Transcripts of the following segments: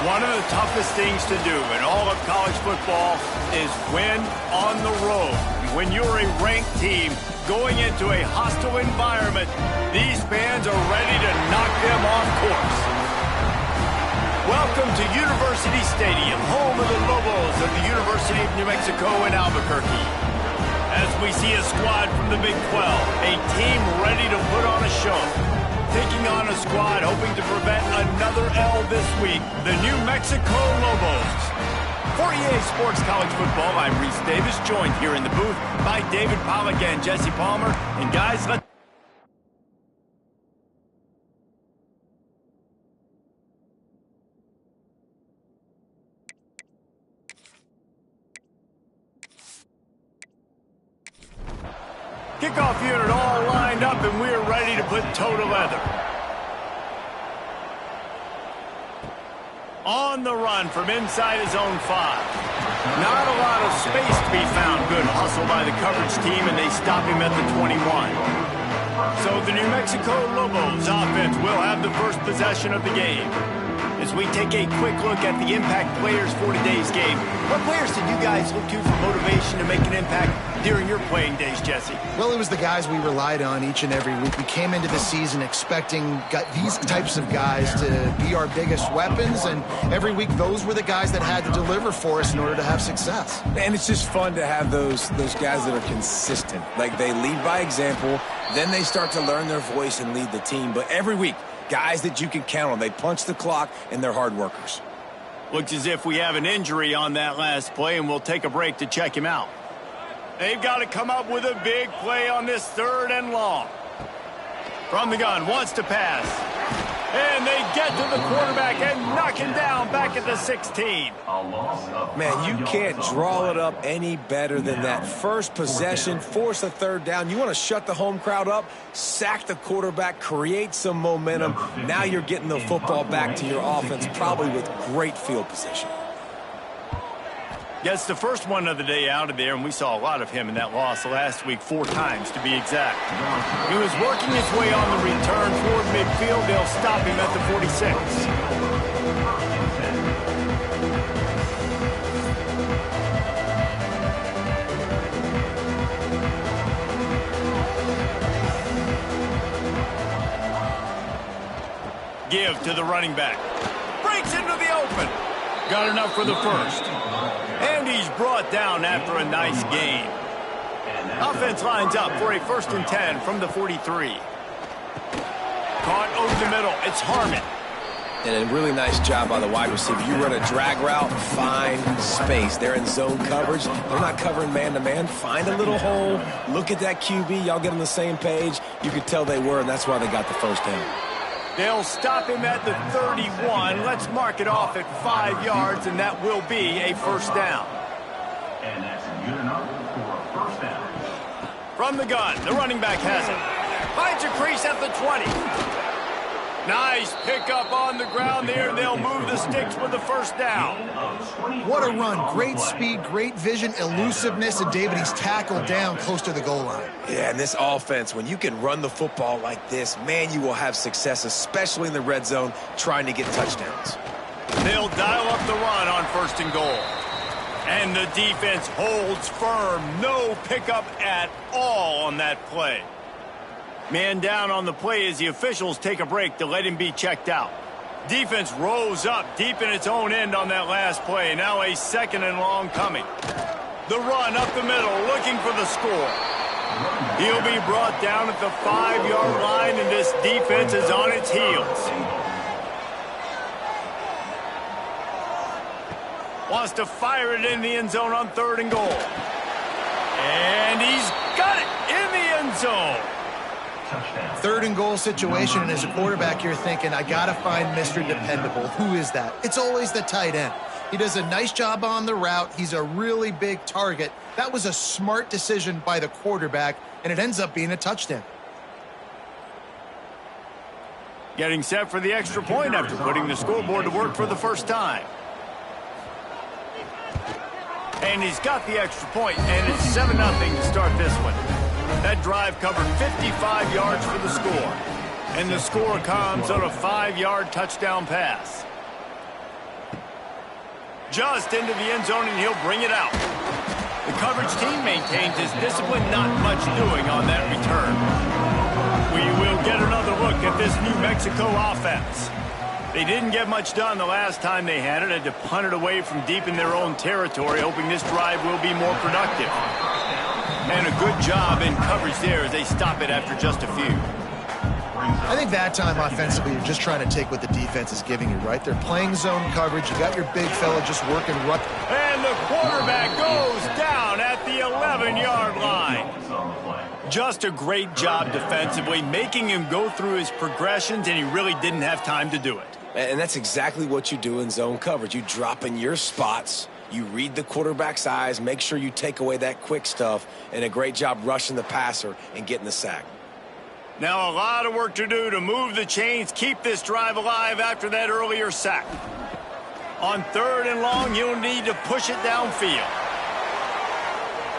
One of the toughest things to do in all of college football is win on the road. When you're a ranked team going into a hostile environment, these fans are ready to knock them off course. Welcome to University Stadium, home of the Lobos of the University of New Mexico in Albuquerque. As we see a squad from the Big 12, a team ready to put on a show. Taking on a squad hoping to prevent another L this week, the New Mexico Lobos. For EA Sports College Football, I'm Reese Davis, joined here in the booth by David Pollack and Jesse Palmer. And guys, let's kickoff unit all lined up, and we're ready to put toe to leather. On the run from inside his own 5. Not a lot of space to be found. Good hustle by the coverage team, and they stop him at the 21. So the New Mexico Lobos offense will have the first possession of the game. As we take a quick look at the impact players for today's game, what players did you guys look to for motivation to make an impact during your playing days, Jesse? Well, it was the guys we relied on each and every week. We came into the season expecting these types of guys to be our biggest weapons, and every week those were the guys that had to deliver for us in order to have success. And it's just fun to have those guys that are consistent. Like, they lead by example, then they start to learn their voice and lead the team. But every week, guys that you can count on. They punch the clock, and they're hard workers. Looks as if we have an injury on that last play, and we'll take a break to check him out. They've got to come up with a big play on this 3rd and long. From the gun, wants to pass. And they get to the quarterback and knock him down back at the 16. Man, you can't draw it up any better than that. First possession, force a 3rd down. You want to shut the home crowd up, sack the quarterback, create some momentum. Now you're getting the football back to your offense, probably with great field position. Gets the first one of the day out of there, and we saw a lot of him in that loss last week, 4 times to be exact. He was working his way on the return toward midfield. They'll stop him at the 46. Give to the running back. Breaks into the open. Got enough for the first. And he's brought down after a nice gain. Offense lines up for a 1st and 10 from the 43. Caught over the middle. It's Harmon. And a really nice job by the wide receiver. You run a drag route, find space. They're in zone coverage. They're not covering man-to-man. Find a little hole. Look at that QB. Y'all get on the same page. You could tell they were, and that's why they got the first down. They'll stop him at the 31. Let's mark it off at 5 yards, and that will be a 1st down. And that's good enough for a 1st down. From the gun, the running back has it. Finds a crease at the 20. Nice pickup on the ground there. They'll move the sticks with the 1st down. What a run. Great speed, great vision, elusiveness, and David, he's tackled down close to the goal line. Yeah, and this offense, when you can run the football like this, man, you will have success, especially in the red zone, trying to get touchdowns. They'll dial up the run on 1st and goal. And the defense holds firm. No pickup at all on that play. Man down on the play as the officials take a break to let him be checked out. Defense rose up deep in its own end on that last play. Now a 2nd and long coming. The run up the middle, looking for the score. He'll be brought down at the 5-yard line, and this defense is on its heels. Wants to fire it in the end zone on 3rd and goal. And he's got it in the end zone. 3rd and goal situation, and as a quarterback, you're thinking, I got to find Mr. Dependable. Who is that? It's always the tight end. He does a nice job on the route. He's a really big target. That was a smart decision by the quarterback, and it ends up being a touchdown. Getting set for the extra point after putting the scoreboard to work for the 1st time. And he's got the extra point, and it's 7-0 to start this one. That drive covered 55 yards for the score. And the score comes on a 5-yard touchdown pass. just into the end zone, and he'll bring it out. The coverage team maintains his discipline, not much doing on that return. We will get another look at this New Mexico offense. They didn't get much done the last time they had it. Had to punt it away from deep in their own territory, hoping this drive will be more productive. And a good job in coverage there as they stop it after just a few. I think that time offensively, you're just trying to take what the defense is giving you, right? They're playing zone coverage. You got your big fella just working right. And the quarterback goes down at the 11-yard line. Just a great job defensively, making him go through his progressions, and he really didn't have time to do it. And that's exactly what you do in zone coverage. You drop in your spots, you read the quarterback's eyes, make sure you take away that quick stuff, and a great job rushing the passer and getting the sack. Now a lot of work to do to move the chains, keep this drive alive after that earlier sack. On 3rd and long, you'll need to push it downfield.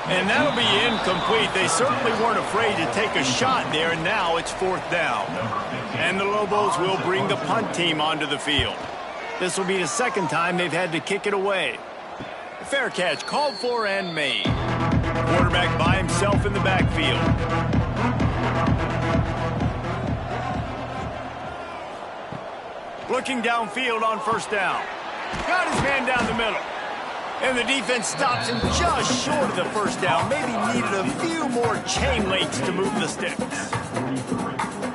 And that'll be incomplete. They certainly weren't afraid to take a shot there, and now it's 4th down. And the Lobos will bring the punt team onto the field. This will be the 2nd time they've had to kick it away. Fair catch called for and made. Quarterback by himself in the backfield. Looking downfield on 1st down. Got his man down the middle. And the defense stops him just short of the 1st down. Maybe needed a few more chain links to move the sticks.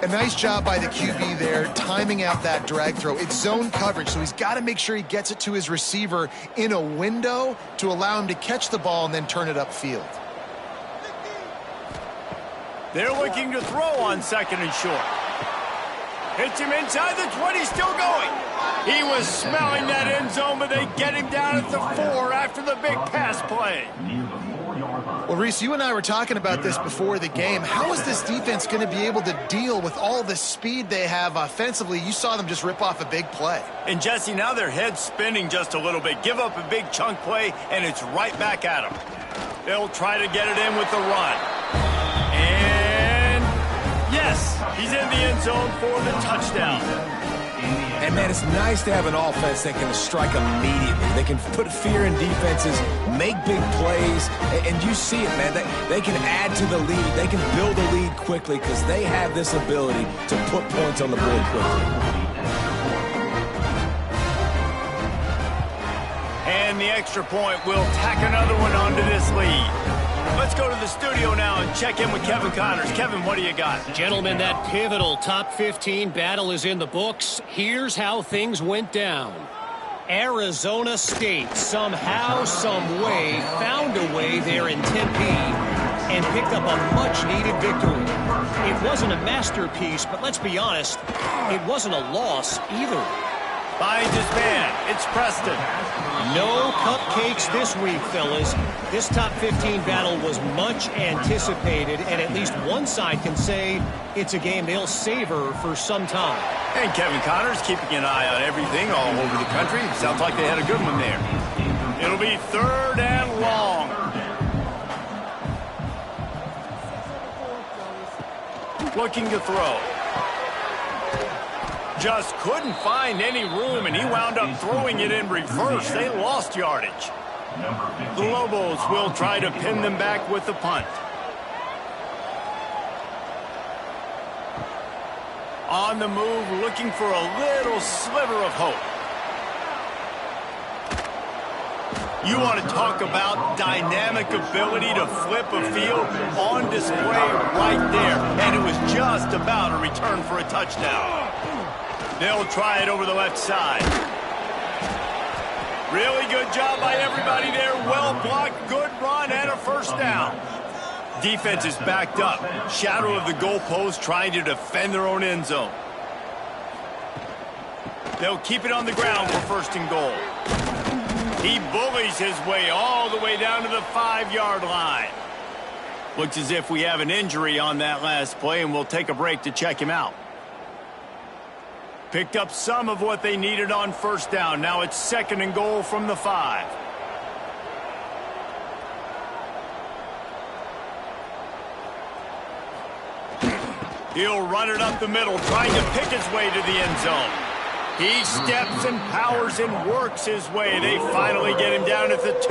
A nice job by the QB there, timing out that drag throw. It's zone coverage, so he's got to make sure he gets it to his receiver in a window to allow him to catch the ball and then turn it upfield. They're looking to throw on 2nd and short. Hits him inside the 20, still going. He was smelling that end zone, but they get him down at the 4 after the big pass play. Well, Reese, you and I were talking about this before the game. How is this defense going to be able to deal with all the speed they have offensively? You saw them just rip off a big play. And, Jesse, now their head's spinning just a little bit. Give up a big chunk play, and it's right back at them. They'll try to get it in with the run. And, yes, he's in the end zone for the touchdown. And, man, it's nice to have an offense that can strike immediately. They can put fear in defenses, make big plays, and you see it, man. They can add to the lead. They can build a lead quickly because they have this ability to put points on the board quickly. And the extra point will tack another one onto this lead. Let's go to the studio now and check in with Kevin Connors. Kevin, what do you got? Gentlemen, that pivotal top 15 battle is in the books. Here's how things went down. Arizona State somehow, some way, found a way there in Tempe and picked up a much-needed victory. It wasn't a masterpiece, but let's be honest, it wasn't a loss either. Finds his man. It's Preston. No cupcakes this week, fellas. This top 15 battle was much anticipated, and at least one side can say it's a game they'll savor for some time. And Kevin Connors keeping an eye on everything all over the country. Sounds like they had a good one there. It'll be 3rd and long. Looking to throw. Just couldn't find any room, and he wound up throwing it in reverse. They lost yardage. The Lobos will try to pin them back with the punt. On the move, looking for a little sliver of hope. You want to talk about dynamic ability to flip a field on display right there. And it was just about a return for a touchdown. They'll try it over the left side. Really good job by everybody there. Well blocked, good run, and a 1st down. Defense is backed up. Shadow of the goalpost trying to defend their own end zone. They'll keep it on the ground for 1st and goal. He bullies his way all the way down to the 5-yard line. Looks as if we have an injury on that last play, and we'll take a break to check him out. Picked up some of what they needed on 1st down. Now it's 2nd and goal from the 5. He'll run it up the middle, trying to pick his way to the end zone. He steps and powers and works his way. They finally get him down at the 2.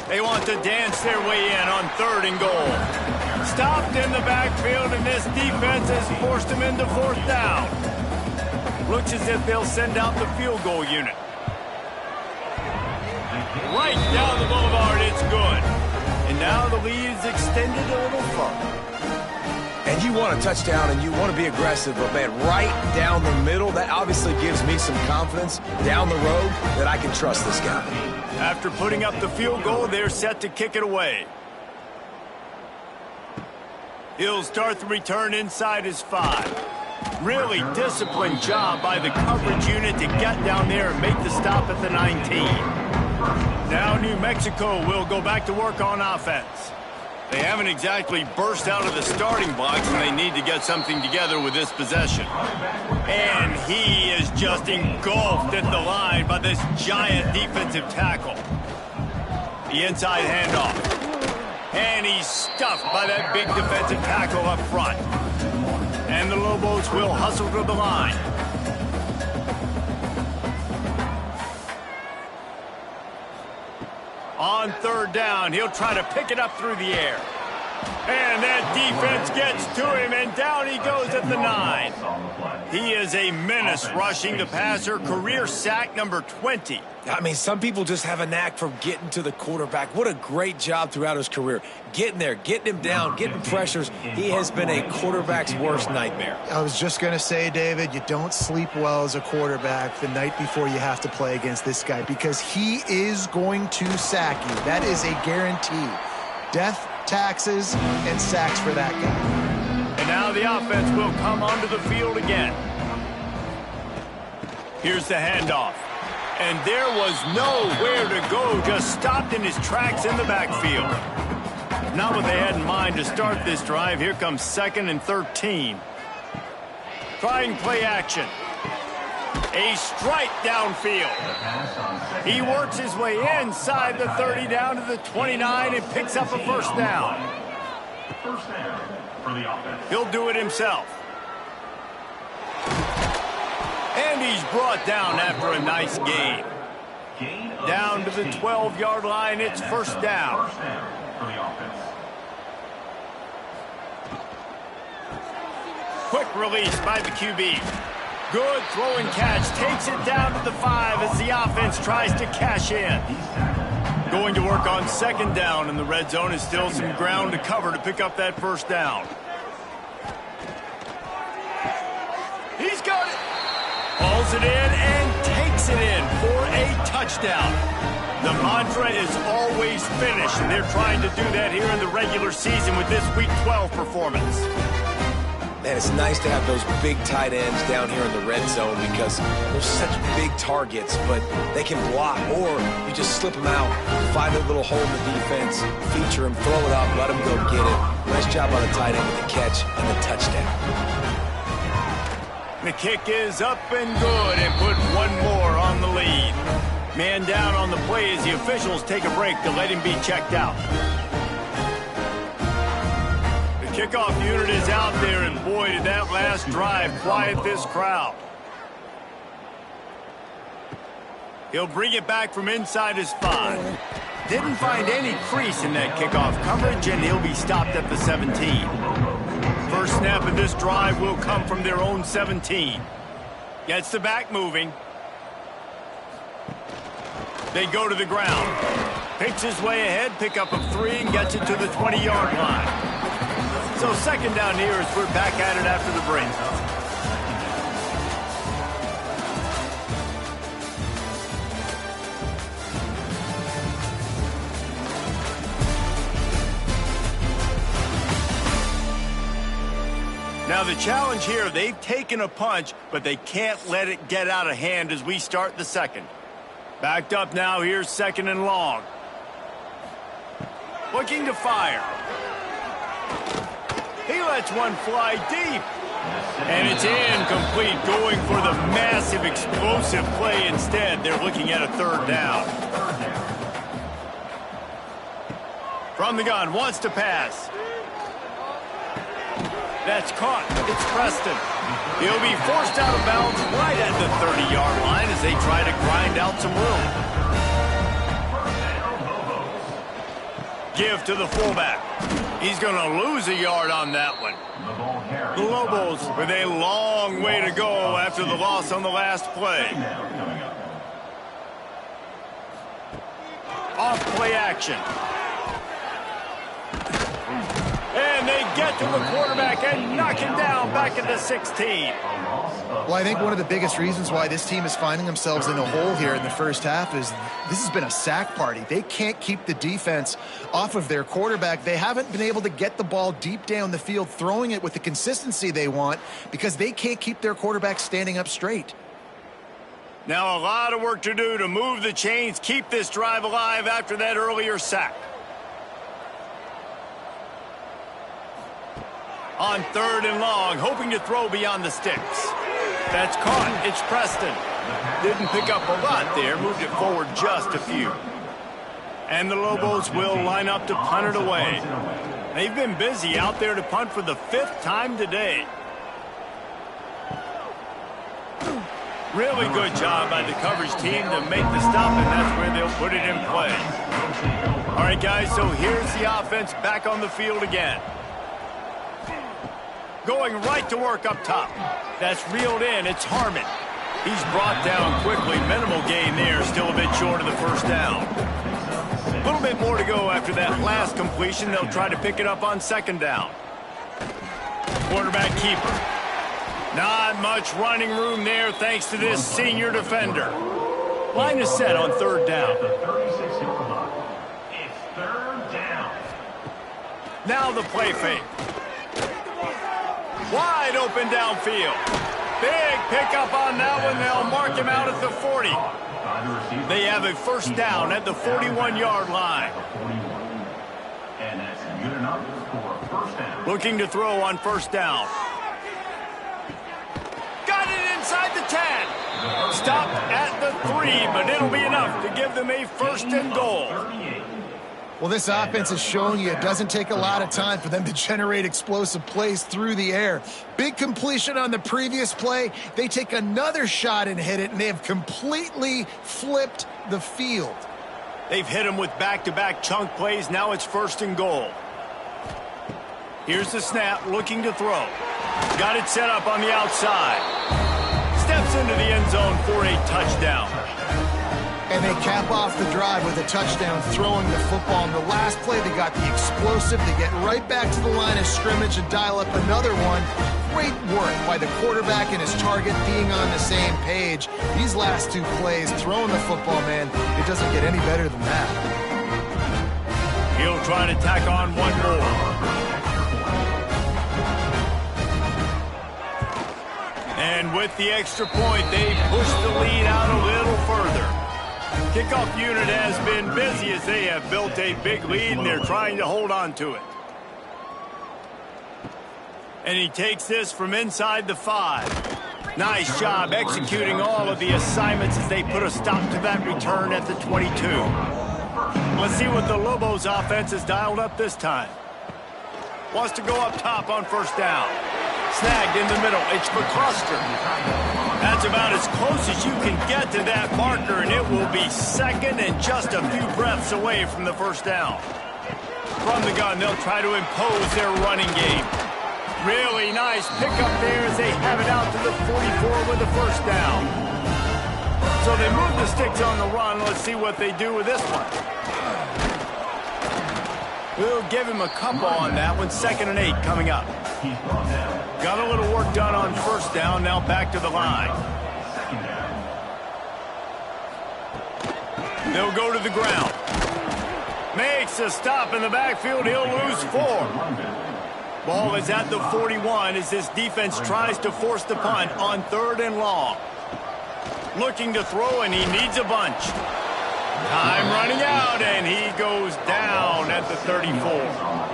They want to dance their way in on 3rd and goal. Stopped in the backfield, and this defense has forced him into 4th down. Looks as if they'll send out the field goal unit. Right down the boulevard, it's good. And now the lead is extended a little further. And you want a touchdown and you want to be aggressive, but man, right down the middle, that obviously gives me some confidence down the road that I can trust this guy. After putting up the field goal, they're set to kick it away. He'll start the return inside his 5. Really disciplined job by the coverage unit to get down there and make the stop at the 19. Now New Mexico will go back to work on offense. They haven't exactly burst out of the starting blocks, and they need to get something together with this possession. And he is just engulfed at the line by this giant defensive tackle. The inside handoff. And he's stuffed by that big defensive tackle up front. And the Lobos will hustle to the line. On 3rd down, he'll try to pick it up through the air. And that defense gets to him, and down he goes at the 9. He is a menace rushing the passer, career sack number 20. I mean, some people just have a knack for getting to the quarterback. What a great job throughout his career. Getting there, getting him down, getting pressures. He has been a quarterback's worst nightmare. I was just going to say, David, you don't sleep well as a quarterback the night before you have to play against this guy, because he is going to sack you. That is a guarantee. Death, taxes, and sacks for that guy. And now the offense will come onto the field again. Here's the handoff. And there was nowhere to go, just stopped in his tracks in the backfield. Not what they had in mind to start this drive. Here comes 2nd and 13. Trying play action. A strike downfield. He works his way inside the 30 down to the 29 and picks up a 1st down. First down for the offense. He'll do it himself. And he's brought down after a nice gain. Down to the 12-yard line, it's 1st down. First down for the offense. Quick release by the QB. Good throw and catch. Takes it down to the 5 as the offense tries to cash in. Going to work on 2nd down, and the red zone is still some ground to cover to pick up that 1st down. He's got it. Hauls it in and takes it in for a touchdown. The mantra is always finish, and they're trying to do that here in the regular season with this Week 12 performance. Man, it's nice to have those big tight ends down here in the red zone because they're such big targets, but they can block, or you just slip them out, find a little hole in the defense, feature him, throw it up, let him go get it. Nice job on the tight end with the catch and the touchdown. The kick is up and good, and put one more on the lead. Man down on the play as the officials take a break to let him be checked out. The kickoff unit is out there, and boy, did that last drive quiet this crowd. He'll bring it back from inside his 5. Didn't find any crease in that kickoff coverage, and he'll be stopped at the 17. First snap of this drive will come from their own 17. Gets the back moving. They go to the ground. Picks his way ahead, pick up of 3, and gets it to the 20-yard line. So 2nd down here as we're back at it after the break. Now the challenge here, they've taken a punch, but they can't let it get out of hand as we start the 2nd. Backed up now, here's 2nd and long. Looking to fire. He lets one fly deep. And it's incomplete, going for the massive explosive play instead. They're looking at a 3rd down. From the gun, wants to pass. That's caught. It's Preston. He'll be forced out of bounds right at the 30-yard line as they try to grind out some room. Give to the fullback. He's going to lose a yard on that one. The Lobos with a long way to go after the loss on the last play. Off play action. And they get to the quarterback and knock him down back at the 16. Well, I think one of the biggest reasons why this team is finding themselves in a hole here in the first half is this has been a sack party. They can't keep the defense off of their quarterback. They haven't been able to get the ball deep down the field, throwing it with the consistency they want because they can't keep their quarterback standing up straight. Now a lot of work to do to move the chains, keep this drive alive after that earlier sack. On 3rd and long, hoping to throw beyond the sticks. That's caught. It's Preston. Didn't pick up a lot there. Moved it forward just a few. And the Lobos will line up to punt it away. They've been busy out there to punt for the 5th time today. Really good job by the coverage team to make the stop, and that's where they'll put it in play. All right, guys, so here's the offense back on the field again. Going right to work up top. That's reeled in. It's Harmon. He's brought down quickly. Minimal gain there. Still a bit short of the first down. A little bit more to go after that last completion. They'll try to pick it up on 2nd down. Quarterback keeper. Not much running room there thanks to this senior defender. Line is set on 3rd down. It's 3rd down. Now the play fake. Wide open downfield. Big pickup on that one. They'll mark him out at the 40. They have a 1st down at the 41-yard line. And that's good enough for a 1st down. Looking to throw on 1st down. Got it inside the 10. Stopped at the 3, but it'll be enough to give them a 1st and goal. Well, this offense is showing you it doesn't take a lot of time for them to generate explosive plays through the air. Big completion on the previous play. They take another shot and hit it, and they have completely flipped the field. They've hit him with back-to-back chunk plays. Now it's 1st and goal. Here's the snap, looking to throw. Got it set up on the outside. Steps into the end zone for a touchdown. And they cap off the drive with a touchdown throwing the football. In the last play, they got the explosive. They get right back to the line of scrimmage and dial up another one. Great work by the quarterback and his target being on the same page. These last 2 plays, throwing the football, man, it doesn't get any better than that. He'll try to tack on one more. And with the extra point, they push the lead out a little further. Kickoff unit has been busy as they have built a big lead, and they're trying to hold on to it. And he takes this from inside the 5. Nice job executing all of the assignments as they put a stop to that return at the 22. Let's see what the Lobos offense has dialed up this time. Wants to go up top on 1st down. Snagged in the middle. It's McCluster. That's about as close as you can get to that marker, and it will be 2nd and just a few breaths away from the 1st down. From the gun, they'll try to impose their running game. Really nice pickup there as they have it out to the 44 with the 1st down. So they move the sticks on the run. Let's see what they do with this one. We'll give him a couple on that one. 2nd and 8 coming up. Got a little work done on 1st down. Now back to the line. They'll go to the ground. Makes a stop in the backfield. He'll lose 4. Ball is at the 41 as this defense tries to force the punt on 3rd and long. Looking to throw, and he needs a bunch. Time running out, and he goes down at the 34.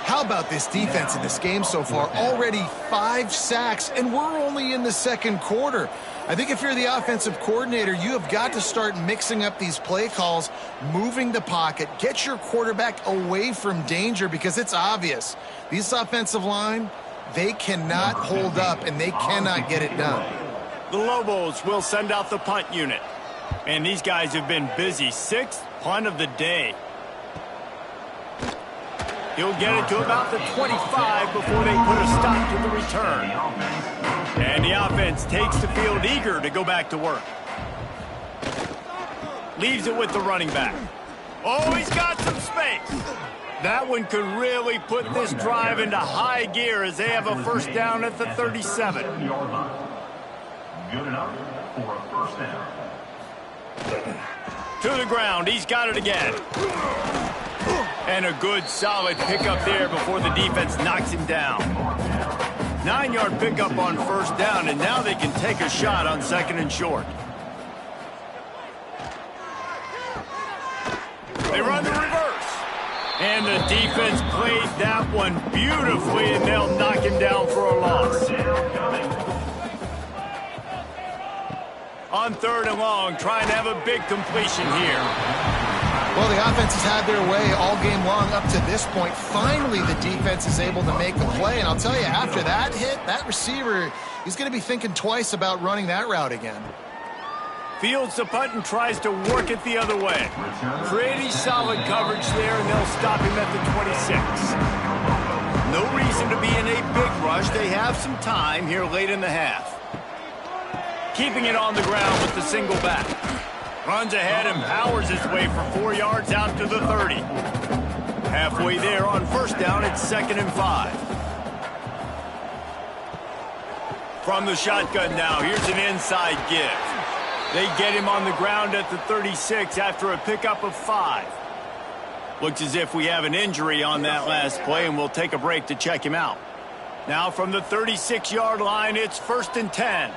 How about this defense in this game so far? Already 5 sacks, and we're only in the 2nd quarter. I think if you're the offensive coordinator, you have got to start mixing up these play calls, moving the pocket, get your quarterback away from danger because it's obvious. This offensive line, They cannot hold up, and they cannot get it done. The Lobos will send out the punt unit. And these guys have been busy. 6th punt of the day. He'll get it to about the 25 before they put a stop to the return. And the offense takes the field eager to go back to work. Leaves it with the running back. Oh, he's got some space. That one could really put this drive into high gear as they have a first down at the 37. Good enough for a first down. To the ground. He's got it again. And a good, solid pickup there before the defense knocks him down. 9-yard pickup on first down, and now they can take a shot on 2nd and short. They run the reverse. And the defense played that one beautifully, and they'll knock him down for a loss. On 3rd and long, trying to have a big completion here. Well, the offense has had their way all game long up to this point. Finally, the defense is able to make the play. And I'll tell you, after that hit, that receiver, he's going to be thinking twice about running that route again. Fields the punt and tries to work it the other way. Pretty solid coverage there, and they'll stop him at the 26. No reason to be in a big rush. They have some time here late in the half. Keeping it on the ground with the single back. Runs ahead and powers his way for 4 yards out to the 30. Halfway there on first down, it's 2nd and 5. From the shotgun now, here's an inside give. They get him on the ground at the 36 after a pickup of 5. Looks as if we have an injury on that last play, and we'll take a break to check him out. Now from the 36-yard line, it's 1st and 10.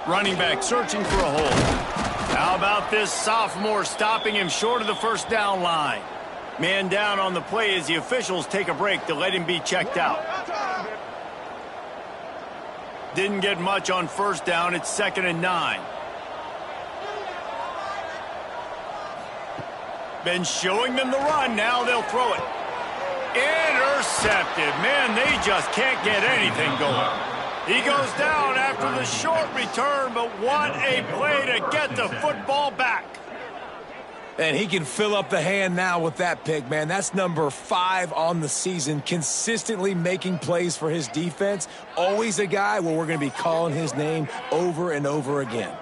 Running back searching for a hole. How about this sophomore stopping him short of the first down line? Man down on the play as the officials take a break to let him be checked out. Didn't get much on first down. It's 2nd and 9. Been showing them the run. Now they'll throw it. Intercepted. Man, they just can't get anything going. He goes down after the short return, but what a play to get the football back. And he can fill up the hand now with that pick, man. That's number 5 on the season, consistently making plays for his defense. Always a guy where we're going to be calling his name over and over again.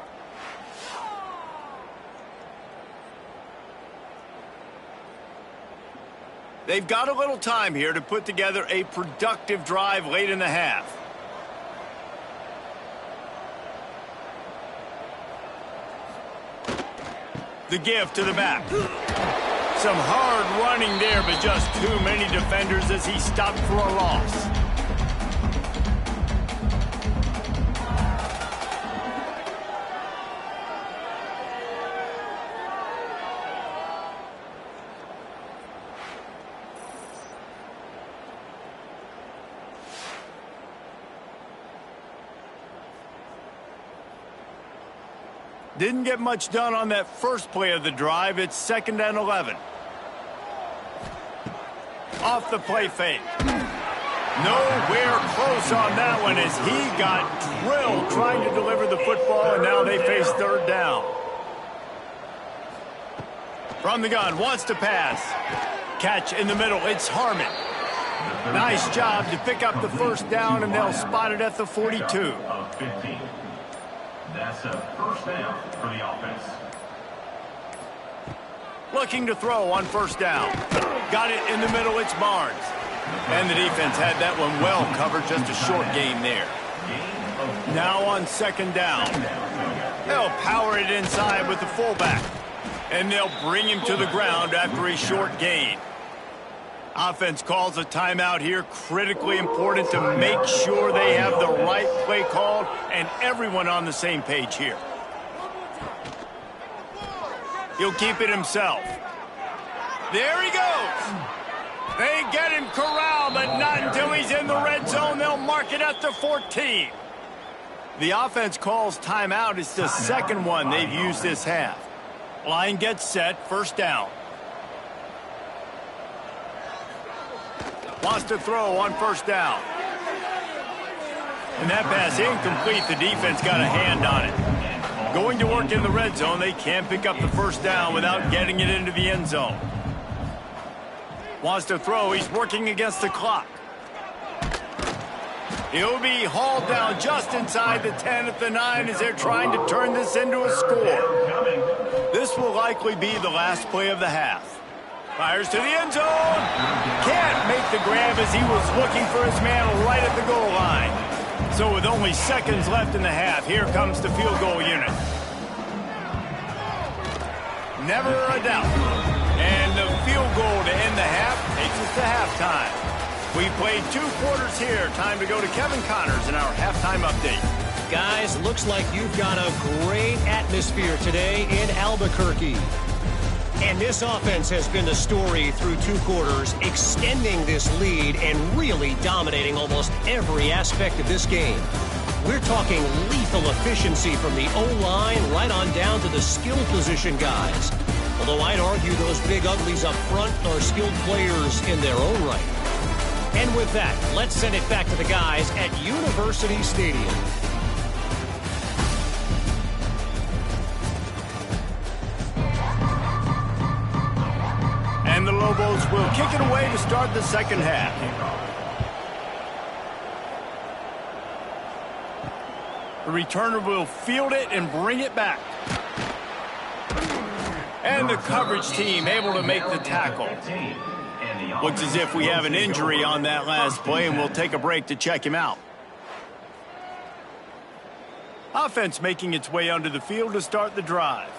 They've got a little time here to put together a productive drive late in the half. The give to the back. Some hard running there, but just too many defenders as he stopped for a loss. Didn't get much done on that first play of the drive. It's 2nd and 11. Off the play fake. Nowhere close on that one as he got drilled trying to deliver the football, and now they face 3rd down. From the gun, wants to pass. Catch in the middle, it's Harmon. Nice job to pick up the first down, and they'll spot it at the 42. That's a first down for the offense. Looking to throw on first down. Got it in the middle, it's Barnes. And the defense had that one well covered, just a short gain there. Now on 2nd down. They'll power it inside with the fullback. And they'll bring him to the ground after a short gain. Offense calls a timeout here. Critically important to make sure they have the right play called and everyone on the same page here. He'll keep it himself. There he goes. They get him corralled, but not until he's in the red zone. They'll mark it at the 14. The offense calls timeout. It's the second one they've used this half. Line gets set, first down. Wants to throw on first down. And that pass incomplete. The defense got a hand on it. Going to work in the red zone. They can't pick up the first down without getting it into the end zone. Wants to throw. He's working against the clock. He'll be hauled down just inside the 10 at the 9 as they're trying to turn this into a score. This will likely be the last play of the half. Fires to the end zone. Can't make the grab as he was looking for his man right at the goal line. So with only seconds left in the half, here comes the field goal unit. Never a doubt. And the field goal to end the half takes us to halftime. We played 2 quarters here. Time to go to Kevin Connors in our halftime update. Guys, looks like you've got a great atmosphere today in Albuquerque. And this offense has been the story through 2 quarters, extending this lead and really dominating almost every aspect of this game. We're talking lethal efficiency from the O-line right on down to the skill position guys. Although I'd argue those big uglies up front are skilled players in their own right. And with that, let's send it back to the guys at University Stadium. And the Lobos will kick it away to start the second half. The returner will field it and bring it back. And the coverage team able to make the tackle. Looks as if we have an injury on that last play, and we'll take a break to check him out. Offense making its way onto the field to start the drive.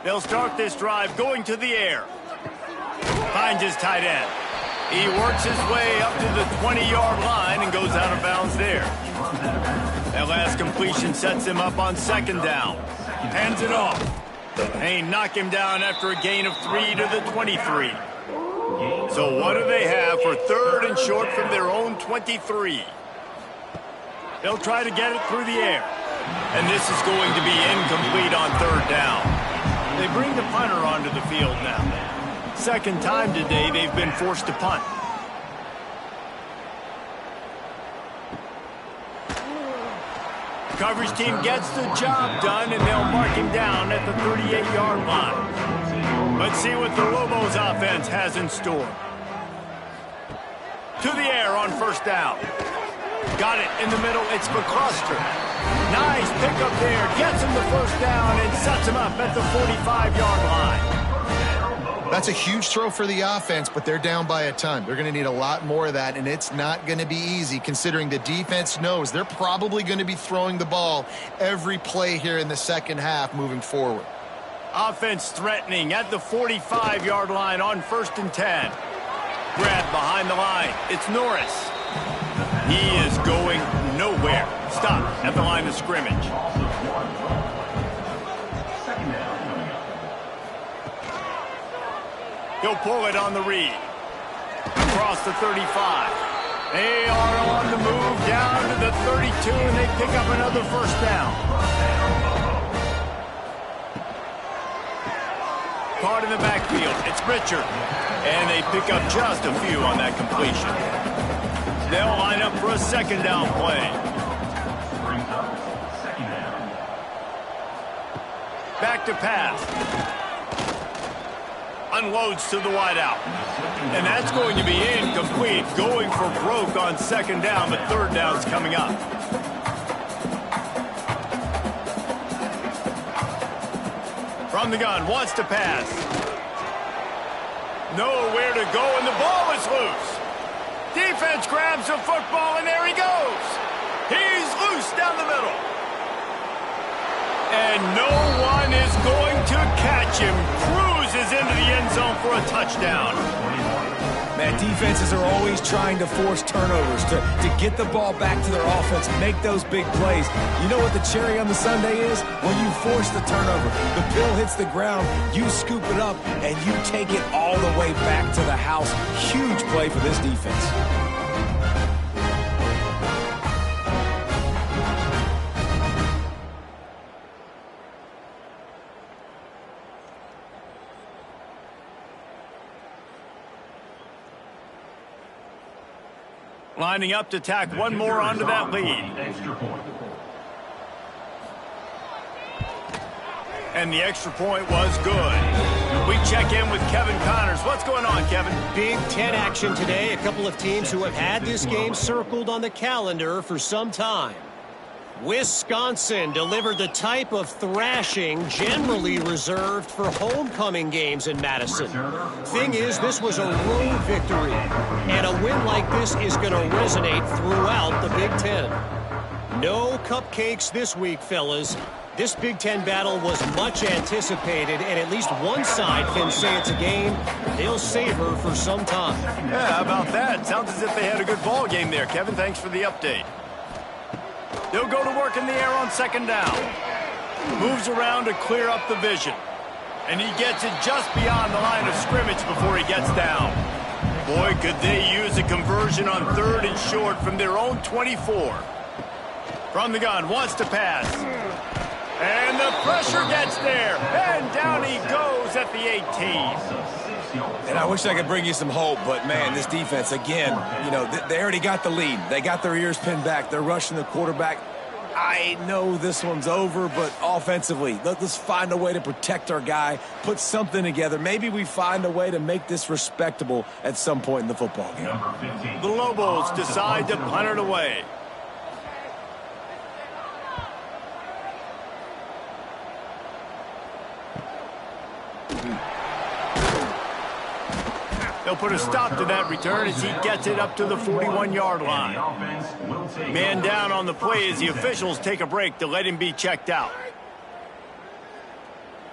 They'll start this drive going to the air. Finds his tight end. He works his way up to the 20-yard line and goes out of bounds there. That last completion sets him up on second down. Hands it off. They knock him down after a gain of 3 to the 23. So what do they have for third and short from their own 23? They'll try to get it through the air. And this is going to be incomplete on third down. They bring the punter onto the field now. Second time today they've been forced to punt. Coverage team gets the job done, and they'll mark him down at the 38-yard line. Let's see what the Lobos offense has in store. To the air on first down. Got it in the middle. It's McCluster. Nice pickup there. Gets him the first down and sets him up at the 45-yard line. That's a huge throw for the offense, but they're down by a ton. They're going to need a lot more of that, and it's not going to be easy considering the defense knows they're probably going to be throwing the ball every play here in the second half moving forward. Offense threatening at the 45-yard line on first and 10. Grab behind the line. It's Norris. He is going nowhere. Stop at the line of scrimmage. He'll pull it on the read. Across the 35. They are on the move down to the 32, and they pick up another first down. Caught in the backfield. It's Richard. And they pick up just a few on that completion. They'll line up for a second down play. Back to pass. Unloads to the wideout. And that's going to be incomplete. Going for broke on second down, but third down's coming up. From the gun, wants to pass. Nowhere to go, and the ball is loose. Defense grabs the football, and there he goes. He's loose down the middle. And no one is going to catch him. Cruises into the end zone for a touchdown. Man, defenses are always trying to force turnovers to get the ball back to their offense, make those big plays. You know what the cherry on the sundae is? When you force the turnover, the pill hits the ground, you scoop it up, and you take it all the way back to the house. Huge play for this defense. Lining up to tack one more onto that lead. Extra point. And the extra point was good. We check in with Kevin Connors. What's going on, Kevin? Big Ten action today. A couple of teams who have had this game circled on the calendar for some time. Wisconsin delivered the type of thrashing generally reserved for homecoming games in Madison. Thing is, this was a road victory, and a win like this is going to resonate throughout the Big Ten. No cupcakes this week, fellas. This Big Ten battle was much anticipated, and at least one side can say it's a game they'll savor for some time. Yeah, how about that? Sounds as if they had a good ball game there, Kevin. Thanks for the update. They'll go to work in the air on second down. Moves around to clear up the vision. And he gets it just beyond the line of scrimmage before he gets down. Boy, could they use a conversion on 3rd and short from their own 24. From the gun, wants to pass. And the pressure gets there. And down he goes at the 18. And I wish I could bring you some hope, but, man, this defense, again, you know, they already got the lead. They got their ears pinned back. They're rushing the quarterback. I know this one's over, but offensively, let's find a way to protect our guy, put something together. Maybe we find a way to make this respectable at some point in the football game. The Lobos decide to punt it away. They'll put a stop to that return as he gets it up to the 41-yard line. Man down on the play as the officials take a break to let him be checked out.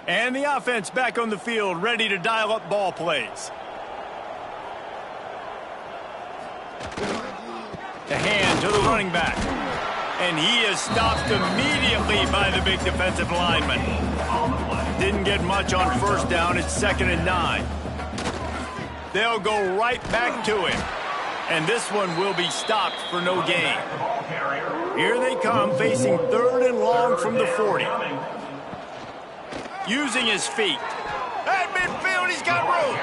And the offense back on the field, ready to dial up ball plays. The hand to the running back. And he is stopped immediately by the big defensive lineman. Didn't get much on first down. It's 2nd and 9. They'll go right back to him. And this one will be stopped for no gain. Here they come, facing 3rd and long from the 40. Using his feet. At midfield, he's got room.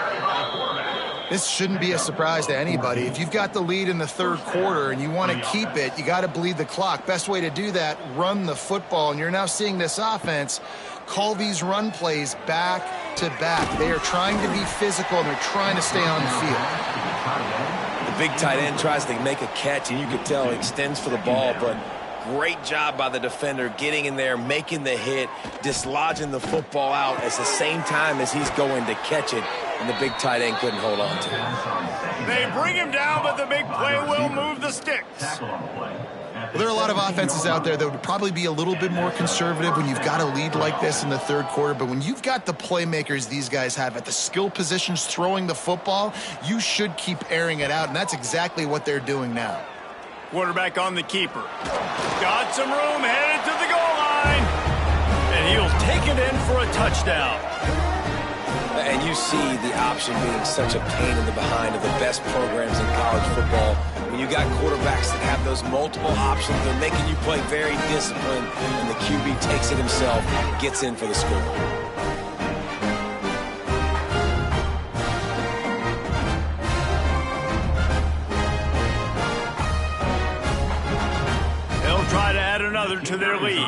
This shouldn't be a surprise to anybody. If you've got the lead in the 3rd quarter and you want to keep it, you got to bleed the clock. Best way to do that, run the football. And you're now seeing this offense call these run plays back to back. They are trying to be physical, and they're trying to stay on the field. The big tight end tries to make a catch, and you can tell he extends for the ball, but great job by the defender getting in there, making the hit, dislodging the football out at the same time as he's going to catch it, and the big tight end couldn't hold on to it. They bring him down, but the big play will move the sticks. Well, there are a lot of offenses out there that would probably be a little bit more conservative when you've got a lead like this in the 3rd quarter. But when you've got the playmakers these guys have at the skill positions throwing the football, you should keep airing it out. And that's exactly what they're doing now. Quarterback on the keeper. Got some room, headed to the goal line. And he'll take it in for a touchdown. And you see the option being such a pain in the behind of the best programs in college football. When you got quarterbacks that have those multiple options, they're making you play very disciplined, and the QB takes it himself, gets in for the score. They'll try to add another to their lead.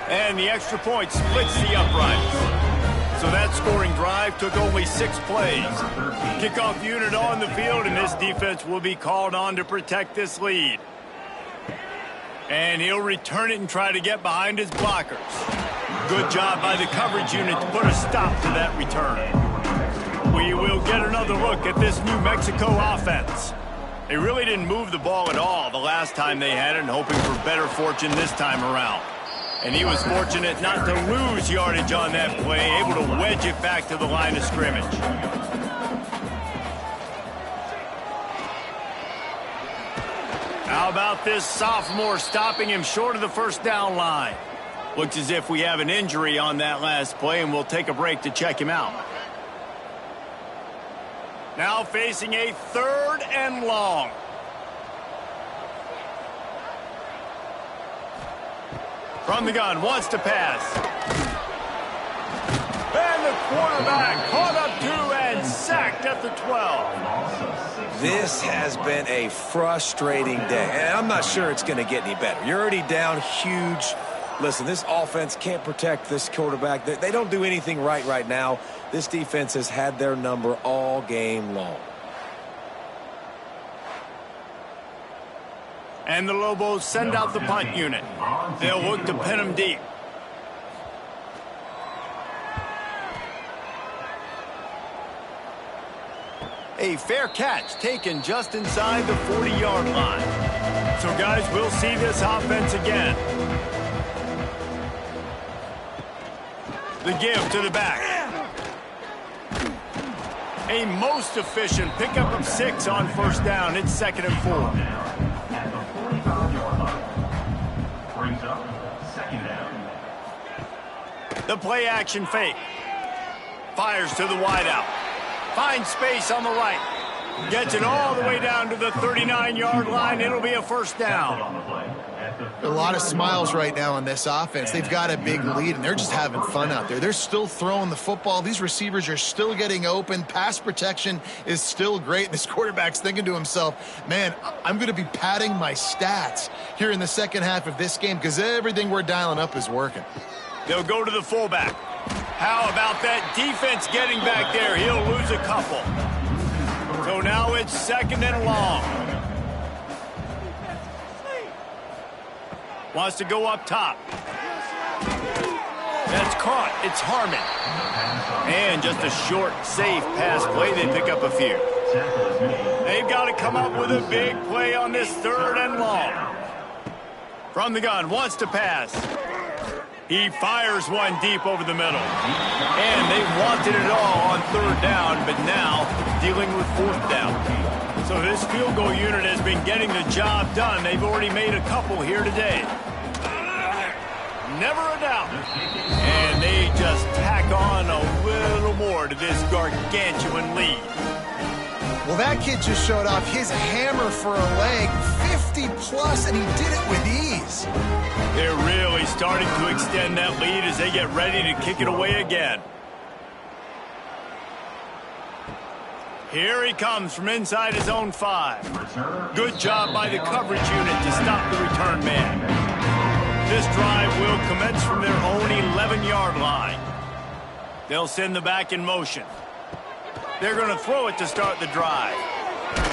And the extra point splits the uprights. So that scoring drive took only 6 plays. Kickoff unit on the field, and this defense will be called on to protect this lead. And he'll return it and try to get behind his blockers. Good job by the coverage unit to put a stop to that return. We will get another look at this New Mexico offense. They really didn't move the ball at all the last time they had it, and hoping for better fortune this time around. And he was fortunate not to lose yardage on that play, able to wedge it back to the line of scrimmage. How about this sophomore stopping him short of the first down line? Looks as if we have an injury on that last play, and we'll take a break to check him out. Now facing a 3rd and long. From the gun, wants to pass. And the quarterback caught up 2 and sacked. at the 12. This has been a frustrating day, and I'm not sure it's going to get any better. You're already down huge. Listen, this offense can't protect this quarterback. They don't do anything right now. This defense has had their number all game long. And the Lobos send out the punt unit. They'll look to pin them deep. A fair catch taken just inside the 40-yard line. So, guys, we'll see this offense again. The give to the back. A most efficient pickup of 6 on first down. It's 2nd and 4. At the 45-yard line. Brings up 2nd down. The play action fake. Fires to the wideout. Finds space on the right. Gets it all the way down to the 39-yard line. It'll be a first down. A lot of smiles right now on this offense. They've got a big lead, and they're just having fun out there. They're still throwing the football. These receivers are still getting open. Pass protection is still great. This quarterback's thinking to himself, man, I'm going to be padding my stats here in the second half of this game because everything we're dialing up is working. They'll go to the fullback. How about that defense getting back there? He'll lose a couple. So now it's 2nd and long. Wants to go up top. That's caught. It's Harmon. And just a short, safe pass play. They pick up a few. They've got to come up with a big play on this 3rd and long. From the gun, wants to pass. He fires one deep over the middle. And they wanted it all on 3rd down, but now dealing with 4th down. So this field goal unit has been getting the job done. They've already made a couple here today. Never a doubt. And they just tack on a little more to this gargantuan lead. Well, that kid just showed off his hammer for a leg, 50-plus, and he did it with ease. They're really starting to extend that lead as they get ready to kick it away again. Here he comes from inside his own 5. Good job by the coverage unit to stop the return man. This drive will commence from their own 11-yard line. They'll send the back in motion. They're going to throw it to start the drive.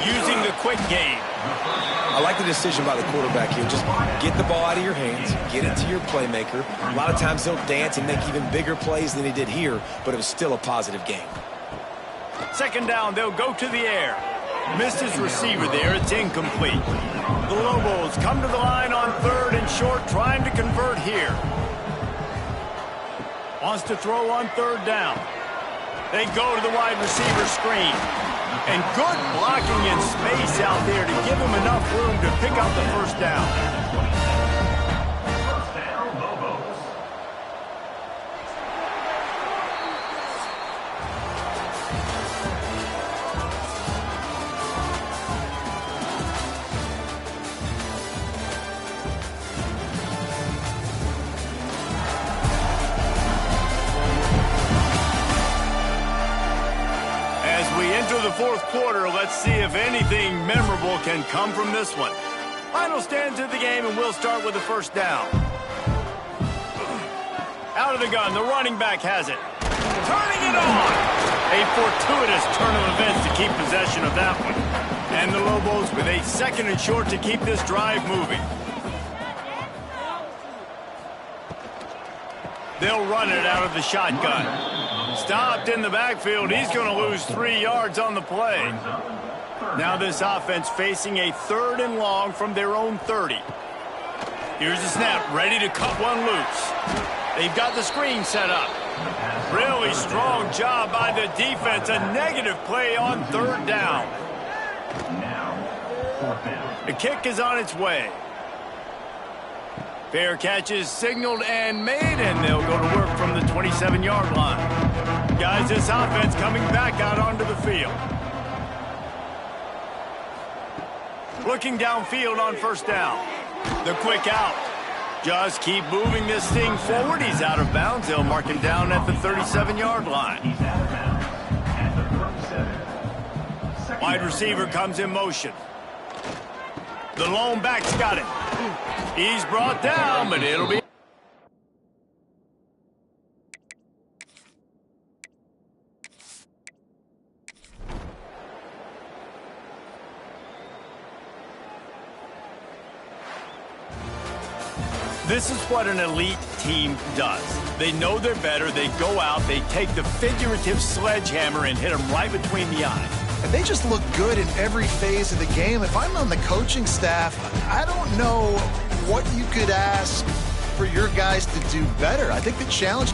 Using the quick game. I like the decision by the quarterback here. Just get the ball out of your hands, get it to your playmaker. A lot of times he'll dance and make even bigger plays than he did here, but it was still a positive game. 2nd down, they'll go to the air. Missed his receiver there. It's incomplete. The Lobos come to the line on 3rd and short, trying to convert here. Wants to throw on 3rd down. They go to the wide receiver screen. And good blocking in space out there to give him enough room to pick up the first down. First down, Lobos. Enter the 4th quarter. Let's see if anything memorable can come from this one. Final stands of the game, and we'll start with the first down. Out of the gun, the running back has it. Turning it on. A fortuitous turn of events to keep possession of that one. And the Lobos with a 2nd and short to keep this drive moving. They'll run it out of the shotgun. Stopped in the backfield. He's going to lose 3 yards on the play. Now this offense facing a 3rd and long from their own 30. Here's the snap, ready to cut one loose. They've got the screen set up. Really strong job by the defense. A negative play on 3rd down. Now, 4th down. The kick is on its way. Fair catch is signaled and made, and they'll go to work from the 27-yard line. Guys, this offense coming back out onto the field. Looking downfield on 1st down. The quick out. Just keep moving this thing forward. He's out of bounds. They'll mark him down at the 37-yard line. He's out of bounds at the 37. Wide receiver comes in motion. The lone back's got it. He's brought down, but it'll be... This is what an elite team does. They know they're better. They go out, they take the figurative sledgehammer and hit them right between the eyes. And they just look good in every phase of the game. If I'm on the coaching staff, I don't know what you could ask for your guys to do better. I think the challenge